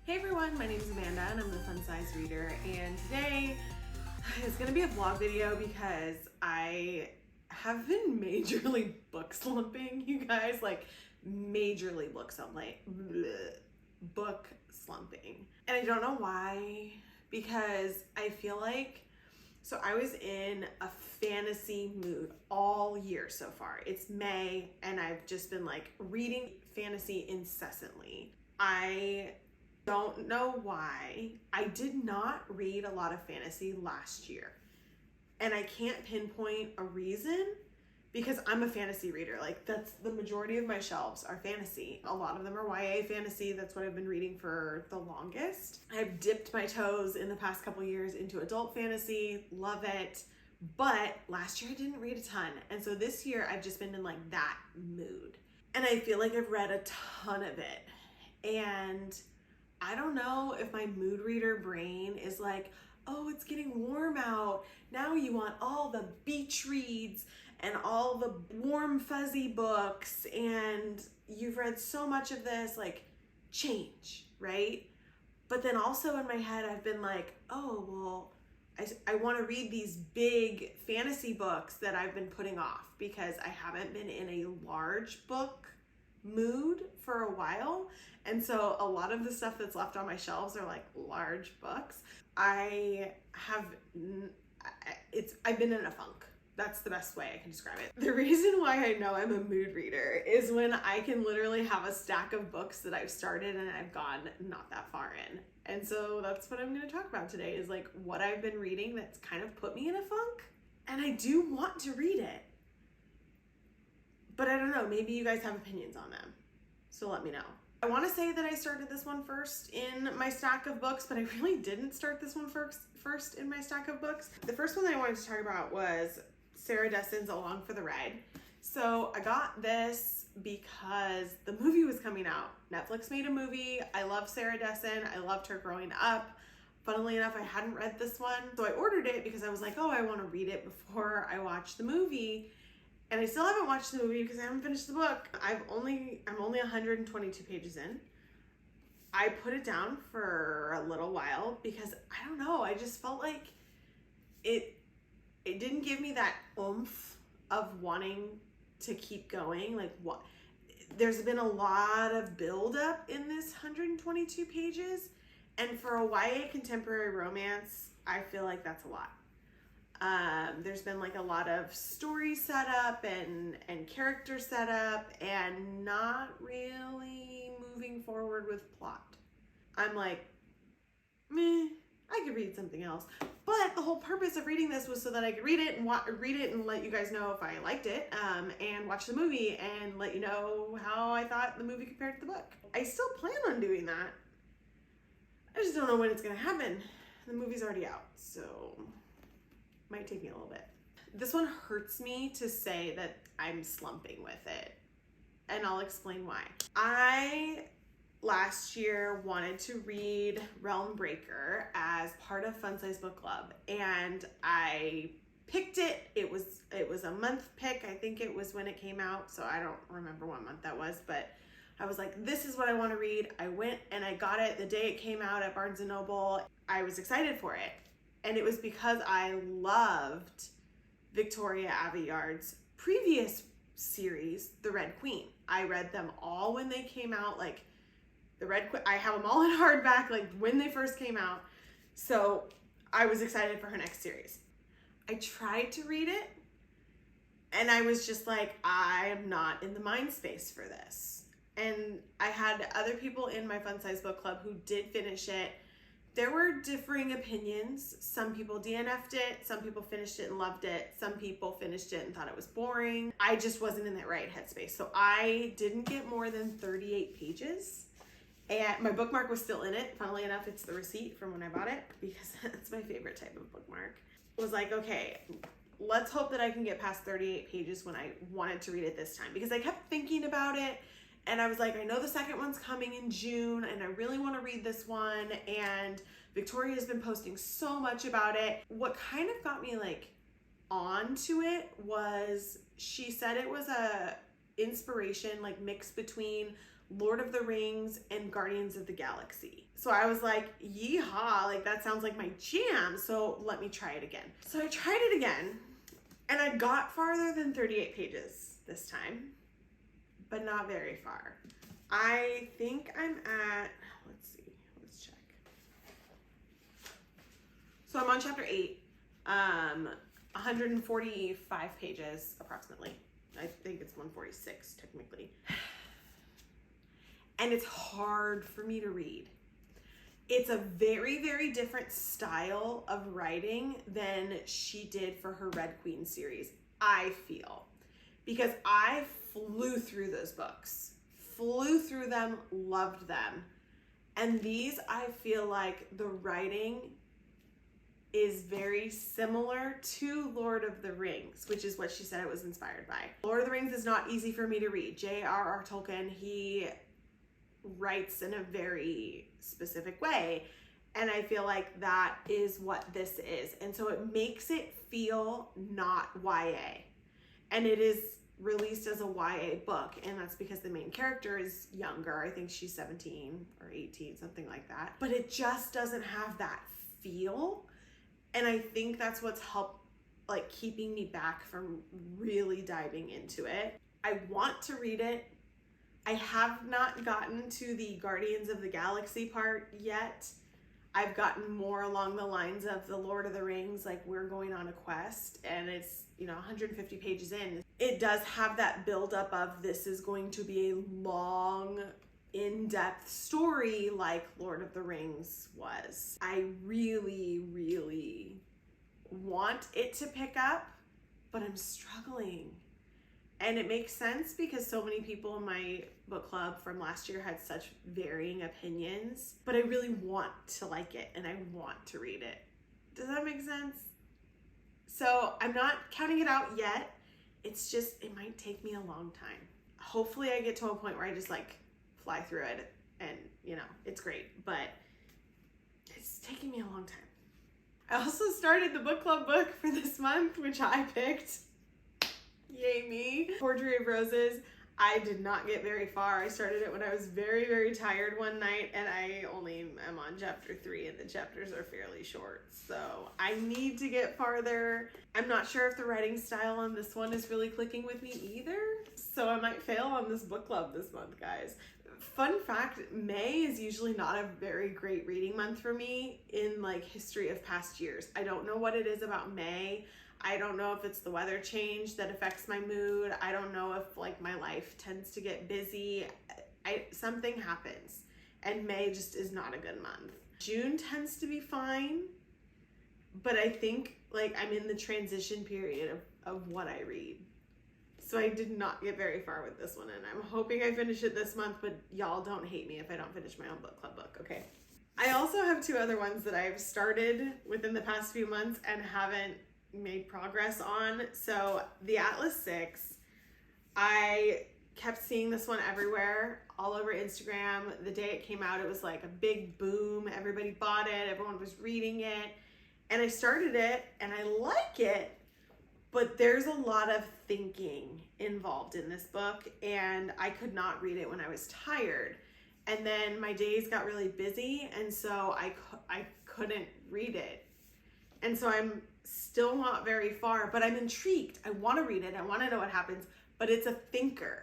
Hey everyone, my name is Amanda and I'm the Fun Size Reader, and today is going to be a vlog video because I have been majorly book slumping, you guys, like majorly book slumping. And I don't know why, because I feel like, so I was in a fantasy mood all year so far. It's May and I've just been like reading fantasy incessantly. I don't know why. I did not read a lot of fantasy last year. And I can't pinpoint a reason because I'm a fantasy reader. Like, that's the majority of my shelves are fantasy. A lot of them are YA fantasy. That's what I've been reading for the longest. I've dipped my toes in the past couple years into adult fantasy. Love it. But last year I didn't read a ton. And so this year I've just been in like that mood. And I feel like I've read a ton of it. And I don't know if my mood reader brain is like, oh, it's getting warm out. Now you want all the beach reads and all the warm fuzzy books, and you've read so much of this, like, change, right? But then also in my head, I've been like, oh, well, I want to read these big fantasy books that I've been putting off because I haven't been in a large book mood for a while. And so a lot of the stuff that's left on my shelves are like large books. I've been in a funk. That's the best way I can describe it. The reason why I know I'm a mood reader is when I can literally have a stack of books that I've started and I've gone not that far in. And so that's what I'm going to talk about today, is like what I've been reading that's kind of put me in a funk. And I do want to read it. But I don't know, maybe you guys have opinions on them. So let me know. I want to say that I started this one first in my stack of books, but I really didn't start this one first in my stack of books. The first one that I wanted to talk about was Sarah Dessen's Along for the Ride. So I got this because the movie was coming out. Netflix made a movie. I love Sarah Dessen. I loved her growing up. Funnily enough, I hadn't read this one. So I ordered it because I was like, oh, I want to read it before I watch the movie. And I still haven't watched the movie because I haven't finished the book. I'm only 122 pages in. I put it down for a little while because I don't know, I just felt like it didn't give me that oomph of wanting to keep going. Like, what? There's been a lot of buildup in this 122 pages, and for a YA contemporary romance, I feel like that's a lot. There's been like a lot of story setup and character setup and not really moving forward with plot. I'm like, meh, I could read something else. But the whole purpose of reading this was so that I could read it and let you guys know if I liked it, and watch the movie and let you know how I thought the movie compared to the book. I still plan on doing that. I just don't know when it's gonna happen. The movie's already out, so might take me a little bit. This one hurts me to say that I'm slumping with it, and I'll explain why. I last year wanted to read Realm Breaker as part of Fun Size Book Club, and I picked it. It was a month pick. I think it was when it came out, so I don't remember what month that was, but I was like, this is what I want to read. I went and I got it the day it came out at Barnes & Noble. I was excited for it. And it was because I loved Victoria Aveyard's previous series, The Red Queen. I read them all when they came out, like The Red Queen. I have them all in hardback, like when they first came out. So I was excited for her next series. I tried to read it, and I was just like, I am not in the mind space for this. And I had other people in my Fun Size Book Club who did finish it. There were differing opinions. Some people DNF'd it, some people finished it and loved it, some people finished it and thought it was boring. I just wasn't in that right headspace. So I didn't get more than 38 pages. And my bookmark was still in it. Funnily enough, it's the receipt from when I bought it because that's my favorite type of bookmark. I was like, okay, let's hope that I can get past 38 pages when I wanted to read it this time, because I kept thinking about it. And I was like, I know the second one's coming in June and I really want to read this one. And Victoria's been posting so much about it. What kind of got me like onto it was she said it was a inspiration like mix between Lord of the Rings and Guardians of the Galaxy. So I was like, yeehaw, like that sounds like my jam. So let me try it again. So I tried it again and I got farther than 38 pages this time, but not very far. I think I'm at, let's see, let's check. So I'm on chapter 8, 145 pages approximately. I think it's 146 technically. And it's hard for me to read. It's a very, very different style of writing than she did for her Red Queen series, I feel. Because I flew through those books. Flew through them, loved them. And these, I feel like the writing is very similar to Lord of the Rings, which is what she said it was inspired by. Lord of the Rings is not easy for me to read. J.R.R. Tolkien, he writes in a very specific way. And I feel like that is what this is. And so it makes it feel not YA. And it is released as a YA book, and that's because the main character is younger. I think she's 17 or 18, something like that. But it just doesn't have that feel. And I think that's what's helped like keeping me back from really diving into it. I want to read it. I have not gotten to the Guardians of the Galaxy part yet. I've gotten more along the lines of the Lord of the Rings, like we're going on a quest and it's, 150 pages in. It does have that buildup of this is going to be a long, in-depth story like Lord of the Rings was. I really, really want it to pick up, but I'm struggling. And it makes sense because so many people in my book club from last year had such varying opinions, but I really want to like it and I want to read it. Does that make sense? So I'm not counting it out yet. It's just, it might take me a long time. Hopefully I get to a point where I just like fly through it and it's great, but it's taking me a long time. I also started the book club book for this month, which I picked. Yay me. Forgery of Roses. I did not get very far. I started it when I was very, very tired one night and I only am on chapter 3 and the chapters are fairly short. So I need to get farther. I'm not sure if the writing style on this one is really clicking with me either. So I might fail on this book club this month, guys. Fun fact, May is usually not a very great reading month for me in like history of past years. I don't know what it is about May. I don't know if it's the weather change that affects my mood. I don't know if like my life tends to get busy. Something happens and May just is not a good month. June tends to be fine, but I think like I'm in the transition period of what I read. So I did not get very far with this one and I'm hoping I finish it this month, but y'all don't hate me if I don't finish my own book club book, okay? I also have 2 other ones that I've started within the past few months and haven't made progress on. So the Atlas 6, I kept seeing this one everywhere, all over Instagram. The day it came out, it was like a big boom. Everybody bought it, everyone was reading it. And I started it and I like it, but there's a lot of thinking involved in this book and I could not read it when I was tired. And then my days got really busy and so I couldn't read it. And so I'm still not very far, but I'm intrigued. I want to read it. I want to know what happens, but it's a thinker.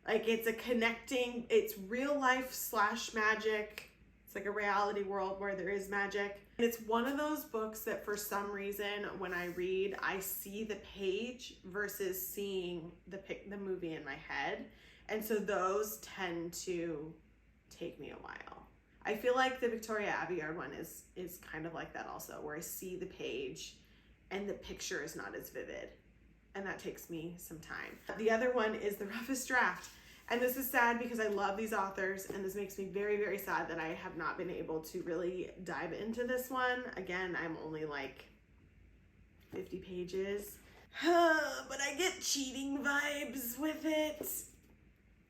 Like it's a connecting, it's real life / magic. It's like a reality world where there is magic. And it's one of those books that for some reason when I read, I see the page versus seeing the movie in my head. And so those tend to take me a while. I feel like the Victoria Aveyard one is kind of like that also, where I see the page and the picture is not as vivid. And that takes me some time. The other one is the Roughest Draft. And this is sad because I love these authors and this makes me very, very sad that I have not been able to really dive into this one. Again, I'm only like 50 pages. But I get cheating vibes with it.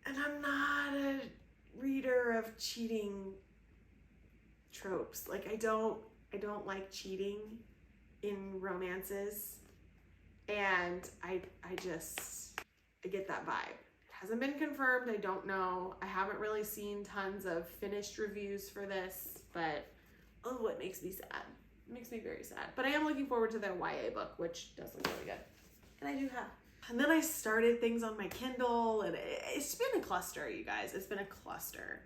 And I'm not a reader of cheating tropes. Like I don't like cheating in romances. And I get that vibe. It Hasn't been confirmed. I don't know. I haven't really seen tons of finished reviews for this, but oh, it makes me sad. It makes me very sad. But I am looking forward to their YA book, which does look really good. And I do have. And then I started things on my Kindle, and it's been a cluster, you guys. It's been a cluster.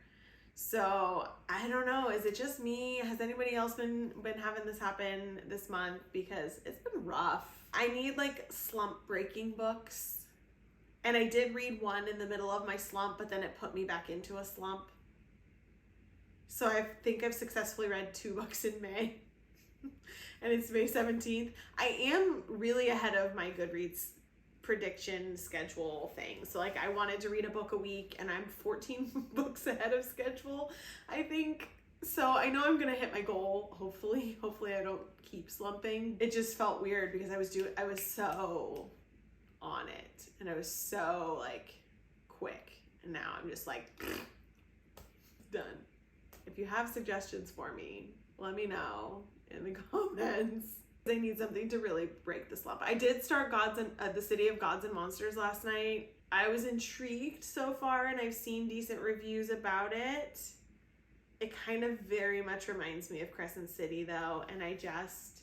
So I don't know. Is it just me? Has anybody else been having this happen this month? Because it's been rough. I need like slump breaking books. And I did read one in the middle of my slump, but then it put me back into a slump. So I think I've successfully read 2 books in May. And it's May 17th. I am really ahead of my Goodreads prediction schedule thing. So like I wanted to read a book a week, and I'm 14 books ahead of schedule, I think. So I know I'm gonna hit my goal, hopefully. Hopefully I don't keep slumping. It just felt weird because I was so on it, and I was so like quick, and now I'm just like done. If you have suggestions for me, let me know in the comments. I need something to really break the slump. I did start the City of Gods and Monsters last night. I was intrigued so far, and I've seen decent reviews about it. It kind of very much reminds me of Crescent City though, and I just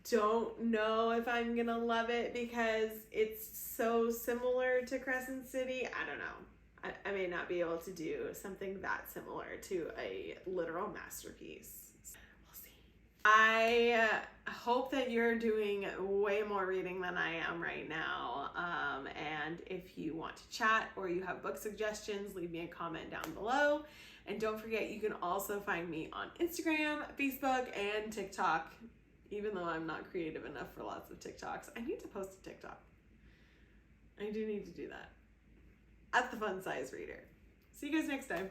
don't know if I'm gonna love it because it's so similar to Crescent City. I don't know. I may not be able to do something that similar to a literal masterpiece. We'll see. I hope that you're doing way more reading than I am right now. And if you want to chat or you have book suggestions, leave me a comment down below. And don't forget, you can also find me on Instagram, Facebook, and TikTok. Even though I'm not creative enough for lots of TikToks, I need to post a TikTok. I do need to do that. At the Fun Size Reader. See you guys next time.